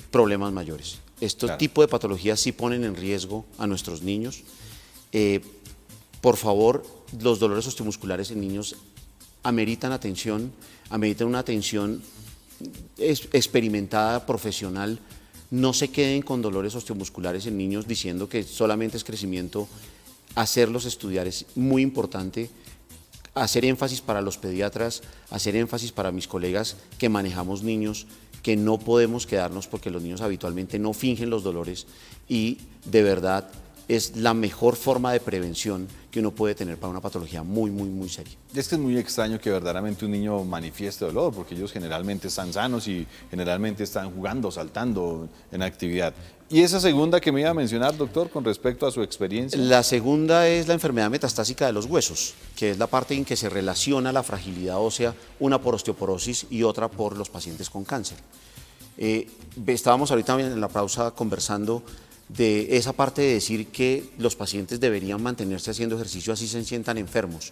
problemas mayores. Estos tipos de patologías sí ponen en riesgo a nuestros niños. Por favor, los dolores osteomusculares en niños ameritan atención, ameritan una atención experimentada, profesional. No se queden con dolores osteomusculares en niños diciendo que solamente es crecimiento. Hacerlos estudiar es muy importante. Hacer énfasis para los pediatras, hacer énfasis para mis colegas que manejamos niños, que no podemos quedarnos porque los niños habitualmente no fingen los dolores, y de verdad es la mejor forma de prevención que uno puede tener para una patología muy, muy, muy seria. Es que es muy extraño que verdaderamente un niño manifieste dolor, porque ellos generalmente están sanos y generalmente están jugando, saltando en actividad. ¿Y esa segunda que me iba a mencionar, doctor, con respecto a su experiencia? La segunda es la enfermedad metastásica de los huesos, que es la parte en que se relaciona la fragilidad ósea, una por osteoporosis y otra por los pacientes con cáncer. Estábamos ahorita en la pausa conversando de esa parte de decir que los pacientes deberían mantenerse haciendo ejercicio así se sientan enfermos.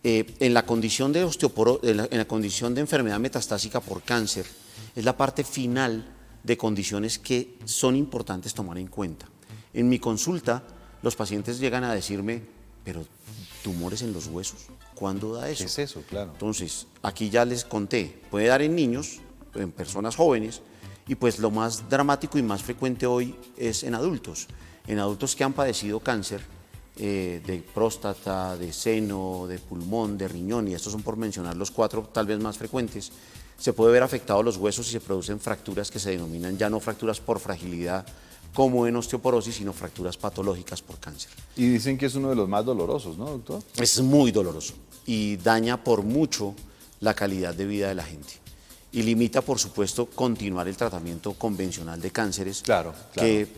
En la condición de en la condición de enfermedad metastásica por cáncer, es la parte final de condiciones que son importantes tomar en cuenta. En mi consulta, los pacientes llegan a decirme, pero tumores en los huesos, ¿cuándo da eso? ¿Qué es eso? Claro. Entonces, aquí ya les conté, puede dar en niños, en personas jóvenes, y pues lo más dramático y más frecuente hoy es en adultos que han padecido cáncer de próstata, de seno, de pulmón, de riñón, y estos son por mencionar los 4 tal vez más frecuentes. Se puede ver afectados los huesos y se producen fracturas que se denominan ya no fracturas por fragilidad como en osteoporosis, sino fracturas patológicas por cáncer. Y dicen que es uno de los más dolorosos, ¿no, doctor? Es muy doloroso y daña por mucho la calidad de vida de la gente. Y limita, por supuesto, continuar el tratamiento convencional de cánceres, claro. Que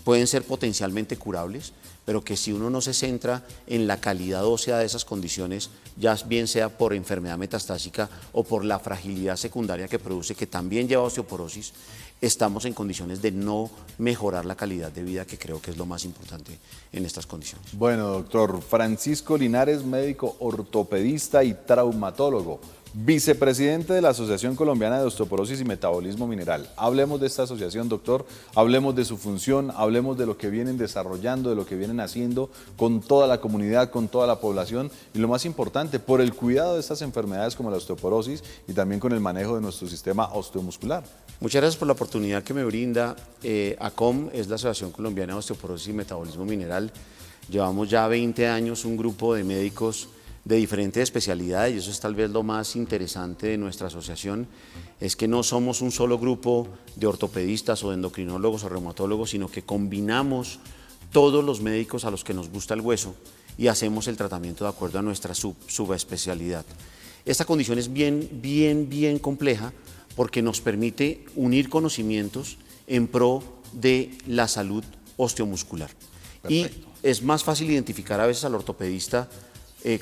pueden ser potencialmente curables, pero que si uno no se centra en la calidad ósea de esas condiciones, ya bien sea por enfermedad metastásica o por la fragilidad secundaria que produce, que también lleva a osteoporosis, estamos en condiciones de no mejorar la calidad de vida, que creo que es lo más importante en estas condiciones. Bueno, doctor Francisco Linares, médico ortopedista y traumatólogo, vicepresidente de la Asociación Colombiana de Osteoporosis y Metabolismo Mineral. Hablemos de esta asociación, doctor, hablemos de su función, hablemos de lo que vienen desarrollando, de lo que vienen haciendo con toda la comunidad, con toda la población, y lo más importante, por el cuidado de estas enfermedades como la osteoporosis y también con el manejo de nuestro sistema osteomuscular. Muchas gracias por la oportunidad que me brinda. ACOM es la Asociación Colombiana de Osteoporosis y Metabolismo Mineral. Llevamos ya 20 años un grupo de médicos de diferentes especialidades, y eso es tal vez lo más interesante de nuestra asociación, es que no somos un solo grupo de ortopedistas o de endocrinólogos o reumatólogos, sino que combinamos todos los médicos a los que nos gusta el hueso y hacemos el tratamiento de acuerdo a nuestra subespecialidad. Esta condición es bien compleja porque nos permite unir conocimientos en pro de la salud osteomuscular. Perfecto. Y es más fácil identificar a veces al ortopedista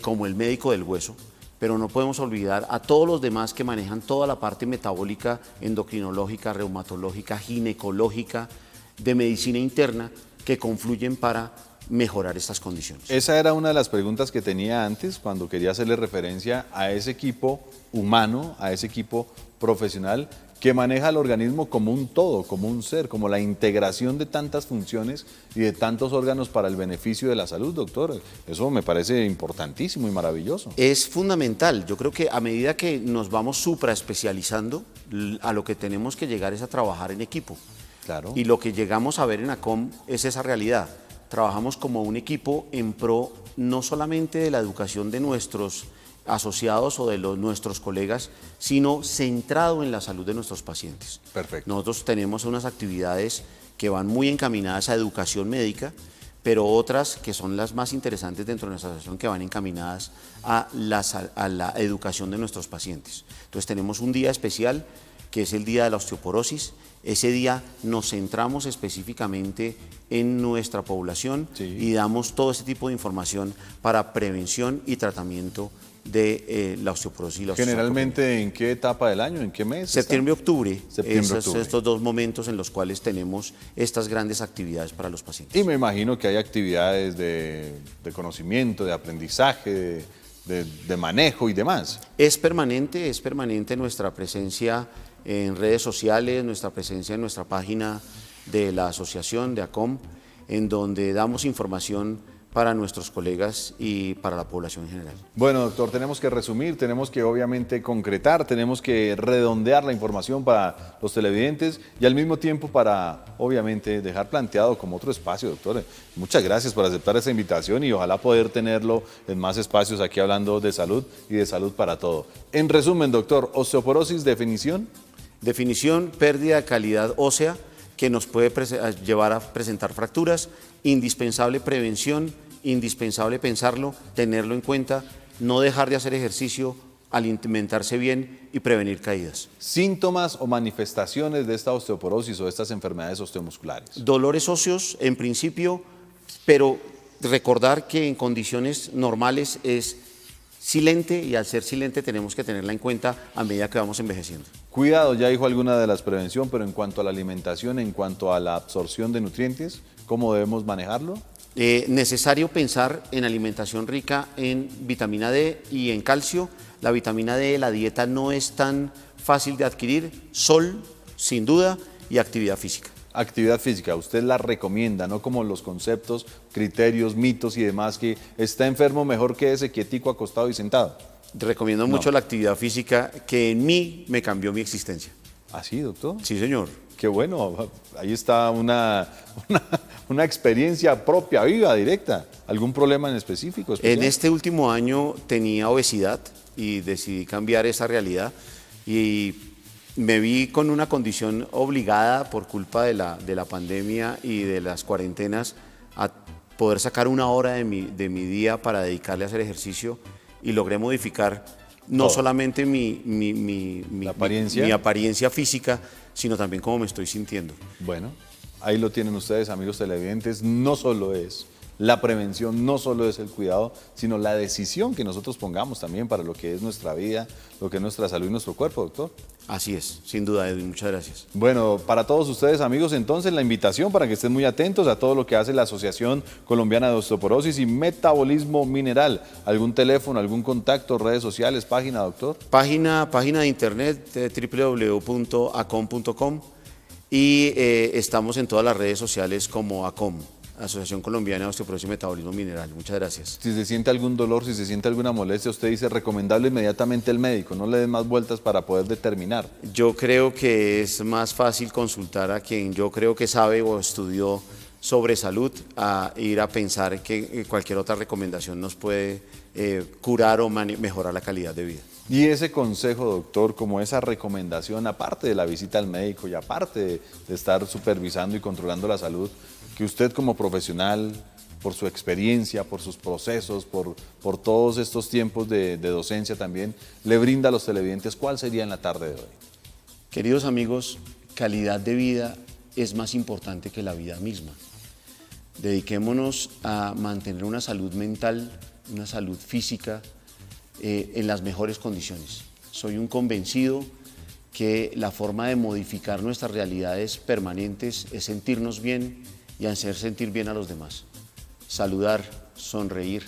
como el médico del hueso, pero no podemos olvidar a todos los demás que manejan toda la parte metabólica, endocrinológica, reumatológica, ginecológica, de medicina interna, que confluyen para mejorar estas condiciones. Esa era una de las preguntas que tenía antes, cuando quería hacerle referencia a ese equipo humano, a ese equipo profesional que maneja el organismo como un todo, como un ser, como la integración de tantas funciones y de tantos órganos para el beneficio de la salud, doctor. Eso me parece importantísimo y maravilloso. Es fundamental. Yo creo que a medida que nos vamos supraespecializando, a lo que tenemos que llegar es a trabajar en equipo. Claro. Y lo que llegamos a ver en ACOM es esa realidad. Trabajamos como un equipo en pro no solamente de la educación de nuestros asociados o de nuestros colegas, sino centrado en la salud de nuestros pacientes. Perfecto. Nosotros tenemos unas actividades que van muy encaminadas a educación médica, pero otras que son las más interesantes dentro de nuestra asociación que van encaminadas a la educación de nuestros pacientes. Entonces tenemos un día especial que es el día de la osteoporosis. Ese día nos centramos específicamente en nuestra población y damos todo este tipo de información para prevención y tratamiento de la osteoporosis y la osteosarcopenia. ¿Generalmente en qué etapa del año, en qué mes? Septiembre, octubre, Septiembre-octubre. estos dos momentos en los cuales tenemos estas grandes actividades para los pacientes. Y me imagino que hay actividades de conocimiento, de aprendizaje, de manejo y demás. Es permanente nuestra presencia en redes sociales, nuestra presencia en nuestra página de la asociación de ACOM, en donde damos información para nuestros colegas y para la población en general. Bueno, doctor, tenemos que resumir, tenemos que obviamente concretar, tenemos que redondear la información para los televidentes y al mismo tiempo para, obviamente, dejar planteado como otro espacio, doctor. Muchas gracias por aceptar esa invitación y ojalá poder tenerlo en más espacios aquí hablando de salud y de salud para todo. En resumen, doctor, osteoporosis, definición. Definición, pérdida de calidad ósea que nos puede llevar a presentar fracturas, indispensable prevención, indispensable pensarlo, tenerlo en cuenta, no dejar de hacer ejercicio, alimentarse bien y prevenir caídas. Síntomas o manifestaciones de esta osteoporosis o de estas enfermedades osteomusculares. Dolores óseos en principio, pero recordar que en condiciones normales es silente y al ser silente tenemos que tenerla en cuenta a medida que vamos envejeciendo. Cuidado, ya dijo alguna de las prevención, pero en cuanto a la alimentación, en cuanto a la absorción de nutrientes, ¿cómo debemos manejarlo? Necesario pensar en alimentación rica en vitamina D y en calcio. La vitamina D, la dieta no es tan fácil de adquirir, sol, sin duda, y actividad física. Actividad física, usted la recomienda, no como los conceptos, criterios, mitos y demás, que está enfermo mejor quédese quietico, acostado y sentado. Recomiendo mucho la actividad física que en mí me cambió mi existencia. ¿Ah, sí, doctor? Sí, señor. Qué bueno, ahí está una experiencia propia, viva, directa. ¿Algún problema en específico? En este último año tenía obesidad y decidí cambiar esa realidad y me vi con una condición obligada por culpa de la pandemia y de las cuarentenas a poder sacar una hora de mi día para dedicarle a hacer ejercicio y logré modificar no solamente mi apariencia física, sino también cómo me estoy sintiendo. Bueno, ahí lo tienen ustedes, amigos televidentes. No solo es la prevención, no solo es el cuidado, sino la decisión que nosotros pongamos también para lo que es nuestra vida, lo que es nuestra salud y nuestro cuerpo, doctor. Así es, sin duda, Edwin, muchas gracias. Bueno, para todos ustedes, amigos, entonces la invitación para que estén muy atentos a todo lo que hace la Asociación Colombiana de Osteoporosis y Metabolismo Mineral. ¿Algún teléfono, algún contacto, redes sociales, página, doctor? Página de internet www.acom.com y estamos en todas las redes sociales como ACOM, Asociación Colombiana de Osteoporosis y Metabolismo Mineral. Muchas gracias. Si se siente algún dolor, si se siente alguna molestia, usted dice recomendable inmediatamente al médico, no le den más vueltas para poder determinar. Yo creo que es más fácil consultar a quien yo creo que sabe o estudió sobre salud a ir a pensar que cualquier otra recomendación nos puede curar o mejorar la calidad de vida. Y ese consejo, doctor, como esa recomendación, aparte de la visita al médico y aparte de estar supervisando y controlando la salud, que usted como profesional, por su experiencia, por sus procesos, por todos estos tiempos de docencia también, le brinda a los televidentes, ¿cuál sería en la tarde de hoy? Queridos amigos, calidad de vida es más importante que la vida misma. Dediquémonos a mantener una salud mental, una salud física en las mejores condiciones. Soy un convencido que la forma de modificar nuestras realidades permanentes es sentirnos bien y hacer sentir bien a los demás. Saludar, sonreír,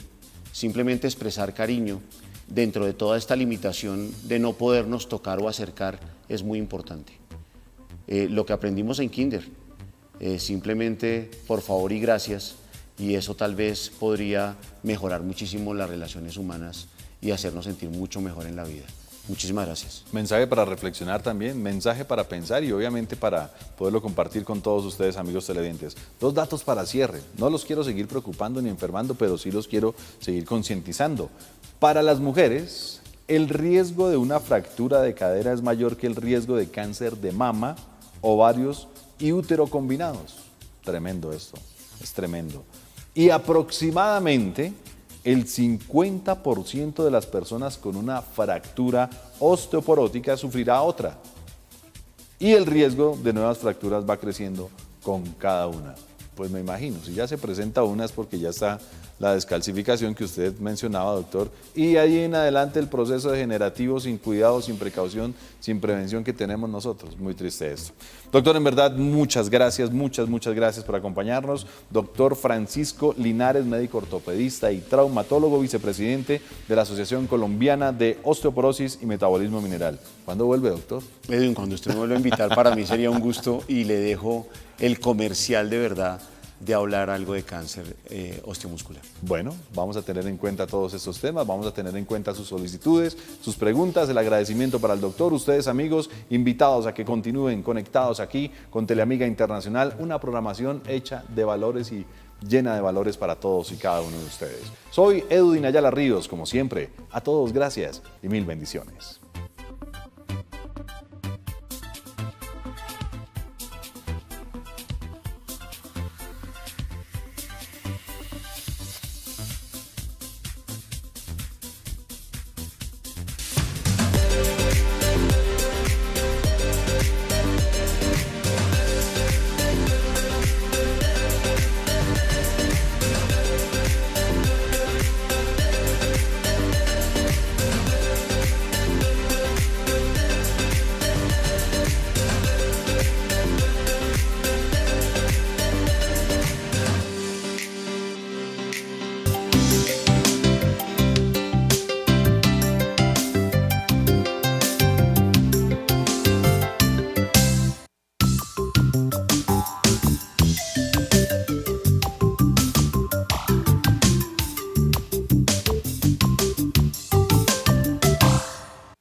simplemente expresar cariño dentro de toda esta limitación de no podernos tocar o acercar, es muy importante. Lo que aprendimos en Kinder, simplemente por favor y gracias, y eso tal vez podría mejorar muchísimo las relaciones humanas y hacernos sentir mucho mejor en la vida. Muchísimas gracias. Mensaje para reflexionar también, mensaje para pensar y obviamente para poderlo compartir con todos ustedes, amigos televidentes. 2 datos para cierre. No los quiero seguir preocupando ni enfermando, pero sí los quiero seguir concientizando. Para las mujeres, el riesgo de una fractura de cadera es mayor que el riesgo de cáncer de mama, ovarios y útero combinados. Tremendo esto, es tremendo. Y aproximadamente el 50% de las personas con una fractura osteoporótica sufrirá otra. Y el riesgo de nuevas fracturas va creciendo con cada una. Pues me imagino, si ya se presenta una es porque ya está la descalcificación que usted mencionaba, doctor, y ahí en adelante el proceso degenerativo sin cuidado, sin precaución, sin prevención que tenemos nosotros. Muy triste esto. Doctor, en verdad, muchas gracias por acompañarnos. Doctor Francisco Linares, médico ortopedista y traumatólogo, vicepresidente de la Asociación Colombiana de Osteoporosis y Metabolismo Mineral. ¿Cuándo vuelve, doctor? Edwin, cuando usted me vuelva a invitar, para mí sería un gusto, y le dejo el comercial de verdad de hablar algo de cáncer osteomuscular. Bueno, vamos a tener en cuenta todos estos temas, vamos a tener en cuenta sus solicitudes, sus preguntas, el agradecimiento para el doctor. Ustedes, amigos, invitados a que continúen conectados aquí con Teleamiga Internacional, una programación hecha de valores y llena de valores para todos y cada uno de ustedes. Soy Edwin Ayala Ríos, como siempre. A todos, gracias y mil bendiciones.